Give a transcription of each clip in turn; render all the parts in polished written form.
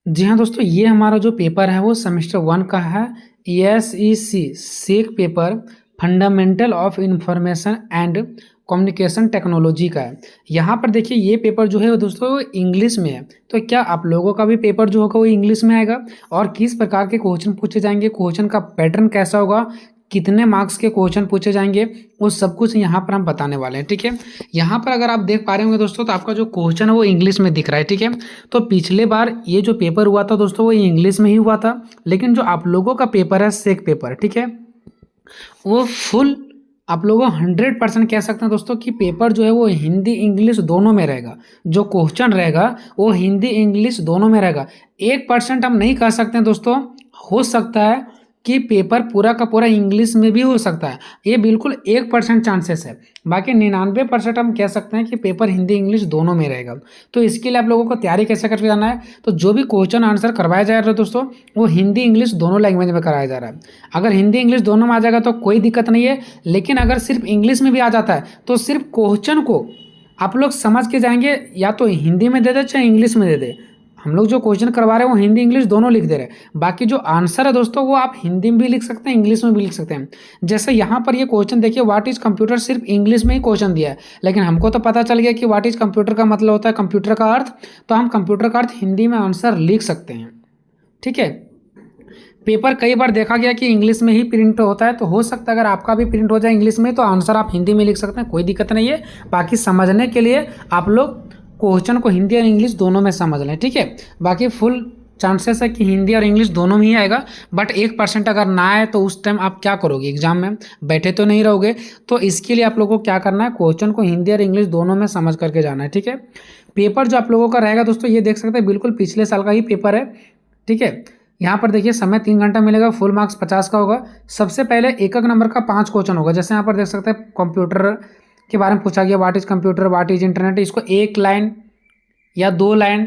जी हाँ दोस्तों, ये हमारा जो पेपर है वो सेमेस्टर 1 का है। ESEC सेक paper fundamental of information and communication technology का है। यहाँ पर देखिए ये पेपर जो है वो दोस्तों इंग्लिश में है। तो क्या आप लोगों का भी पेपर जो होगा वो इंग्लिश में आएगा और किस प्रकार के क्वेश्चन पूछे जाएंगे, क्वेश्चन का पैटर्न कैसा होगा, कितने मार्क्स के क्वेश्चन पूछे जाएंगे, वो सब कुछ यहाँ पर हम बताने वाले हैं। ठीक है, यहाँ पर अगर आप देख पा रहे होंगे दोस्तों तो आपका जो क्वेश्चन है वो इंग्लिश में दिख रहा है। ठीक है, तो पिछले बार ये जो पेपर हुआ था दोस्तों वो इंग्लिश में ही हुआ था, लेकिन जो आप लोगों का पेपर है सेक पेपर, ठीक है, वो फुल आप लोगों 100% कह सकते हैं दोस्तों कि पेपर जो है वो हिंदी इंग्लिश दोनों में रहेगा। जो क्वेश्चन रहेगा वो हिंदी इंग्लिश दोनों में रहेगा। 1% हम नहीं कह सकते हैं दोस्तों, हो सकता है कि पेपर पूरा का पूरा इंग्लिश में भी हो सकता है। ये बिल्कुल 1% चांसेस है, बाकी 99% हम कह सकते हैं कि पेपर हिंदी इंग्लिश दोनों में रहेगा। तो इसके लिए आप लोगों को तैयारी कैसे करके जाना है, तो जो भी क्वेश्चन आंसर करवाया जा रहा है दोस्तों वो हिंदी इंग्लिश दोनों लैंग्वेज में कराया जा रहा है। अगर हिंदी इंग्लिश दोनों में आ जाएगा तो कोई दिक्कत नहीं है, लेकिन अगर सिर्फ इंग्लिश में भी आ जाता है तो सिर्फ क्वेश्चन को आप लोग समझ के जाएंगे, या तो हिंदी में दे दे चाहे इंग्लिश में दे दे। हम लोग जो क्वेश्चन करवा रहे हैं वो हिंदी इंग्लिश दोनों लिख दे रहे हैं। बाकी जो आंसर है दोस्तों वो आप हिंदी में भी लिख सकते हैं, इंग्लिश में भी लिख सकते हैं। जैसे यहाँ पर ये क्वेश्चन देखिए, व्हाट इज कंप्यूटर, सिर्फ इंग्लिश में ही क्वेश्चन दिया है, लेकिन हमको तो पता चल गया कि व्हाट इज कंप्यूटर का मतलब होता है कंप्यूटर का अर्थ, तो हम कंप्यूटर का अर्थ हिंदी में आंसर लिख सकते हैं। ठीक है, पेपर कई बार देखा गया कि इंग्लिश में ही प्रिंट होता है, तो हो सकता है अगर आपका भी प्रिंट हो जाए इंग्लिश में तो आंसर आप हिंदी में लिख सकते हैं, कोई दिक्कत नहीं है। बाकी समझने के लिए आप लोग क्वेश्चन को हिंदी और इंग्लिश दोनों में समझ लें। ठीक है, बाकी फुल चांसेस है कि हिंदी और इंग्लिश दोनों में ही आएगा, बट 1% अगर ना आए तो उस टाइम आप क्या करोगे, एग्जाम में बैठे तो नहीं रहोगे। तो इसके लिए आप लोगों को क्या करना है, क्वेश्चन को हिंदी और इंग्लिश दोनों में समझ करके जाना है। ठीक है, पेपर जो आप लोगों का रहेगा दोस्तों ये देख सकते हैं बिल्कुल पिछले साल का ही पेपर है। ठीक है, यहाँ पर देखिए समय 3 घंटा मिलेगा, फुल मार्क्स 50 का होगा। सबसे पहले एक नंबर का 5 क्वेश्चन होगा। जैसे यहाँ पर देख सकते हैं कंप्यूटर के बारे में पूछा गया, what is computer, what is internet. इसको 1 लाइन या 2 लाइन,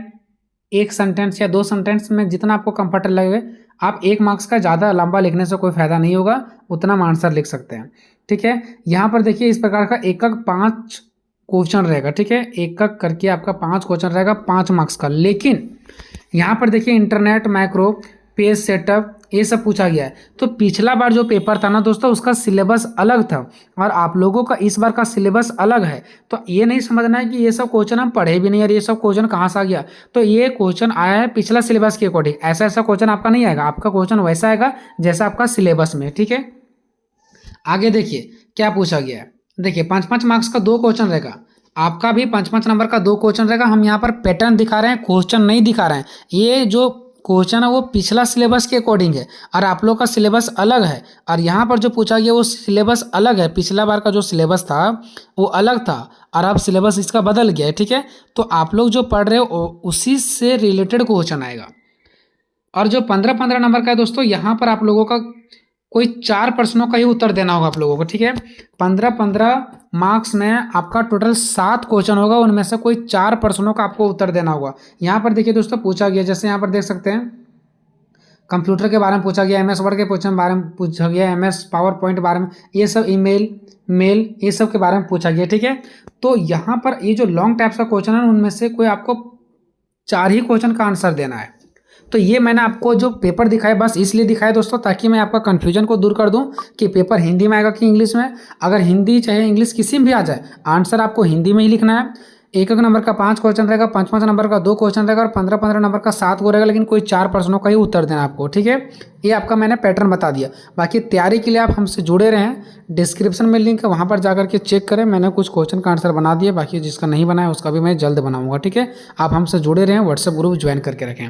1 सेंटेंस या 2 सेंटेंस में जितना आपको कंफर्टेबल लगे, आप 1 मार्क्स का ज़्यादा लंबा लिखने से कोई फायदा नहीं होगा, उतना हम आंसर लिख सकते हैं। ठीक है, यहाँ पर देखिए इस प्रकार का 5 क्वेश्चन रहेगा। ठीक है, 1 करके आपका 5 क्वेश्चन रहेगा 5 मार्क्स का। लेकिन यहाँ पर देखिए इंटरनेट, मैक्रो, पेज सेटअप, ये सब पूछा गया है। तो पिछला बार जो पेपर था ना दोस्तों उसका सिलेबस अलग था और आप लोगों का इस बार का सिलेबस अलग है। तो ये नहीं समझना है कि ये सब क्वेश्चन हम पढ़े भी नहीं और ये सब क्वेश्चन कहाँ से आ गया। तो ये क्वेश्चन आया है पिछला सिलेबस के अकॉर्डिंग, ऐसा क्वेश्चन आपका नहीं आएगा, आपका क्वेश्चन वैसा आएगा जैसा आपका सिलेबस में। ठीक है, आगे देखिए क्या पूछा गया है। देखिए 5-5 मार्क्स का 2 क्वेश्चन रहेगा, आपका भी 5-5 नंबर का 2 क्वेश्चन रहेगा। हम यहाँ पर पैटर्न दिखा रहे हैं, क्वेश्चन नहीं दिखा रहे हैं। ये जो क्वेश्चन है वो पिछला सिलेबस के अकॉर्डिंग है और आप लोग का सिलेबस अलग है, और यहाँ पर जो पूछा गया वो सिलेबस अलग है। पिछला बार का जो सिलेबस था वो अलग था और अब सिलेबस इसका बदल गया है। ठीक है, तो आप लोग जो पढ़ रहे हो उसी से रिलेटेड क्वेश्चन आएगा। और जो 15-15 नंबर का है दोस्तों, यहाँ पर आप लोगों का कोई 4 प्रश्नों का ही उत्तर देना होगा आप लोगों को। ठीक है, 15-15 मार्क्स में आपका टोटल 7 क्वेश्चन होगा, उनमें से कोई 4 प्रश्नों का आपको उत्तर देना होगा। यहाँ पर देखिए दोस्तों पूछा गया, जैसे यहाँ पर देख सकते हैं कंप्यूटर के बारे में पूछा गया, MS वर्ड के बारे में पूछा गया, MS पावर पॉइंट के बारे में, ये सब ईमेल, मेल, ये सब के बारे में पूछा गया। ठीक है, तो यहाँ पर ये जो लॉन्ग टाइप्स का क्वेश्चन है उनमें से कोई आपको 4 ही क्वेश्चन का आंसर देना है। तो ये मैंने आपको जो पेपर दिखाया बस इसलिए दिखाया दोस्तों ताकि मैं आपका कन्फ्यूजन को दूर कर दूं कि पेपर हिंदी में आएगा कि इंग्लिश में। अगर हिंदी चाहे इंग्लिश किसी में भी आ जाए, आंसर आपको हिंदी में ही लिखना है। 1 नंबर का 5 क्वेश्चन रहेगा, 5-5 नंबर का 2 क्वेश्चन रहेगा और 15-15 नंबर का 7 रहेगा, लेकिन कोई 4 प्रश्नों का ही उत्तर देना आपको। ठीक है, ये आपका मैंने पैटर्न बता दिया। बाकी तैयारी के लिए आप हमसे जुड़े रहें, डिस्क्रिप्शन में लिंक है, वहाँ पर जाकर के चेक करें। मैंने कुछ क्वेश्चन का आंसर बना दिया, बाकी जिसका नहीं बनाया उसका भी मैं जल्द बनाऊंगा। ठीक है, आप हमसे जुड़े रहें, व्हाट्सएप ग्रुप ज्वाइन करके रखें।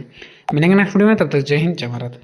मिलेंगे नेक्स्ट वीडियो में, तब तक जय हिंद जय भारत।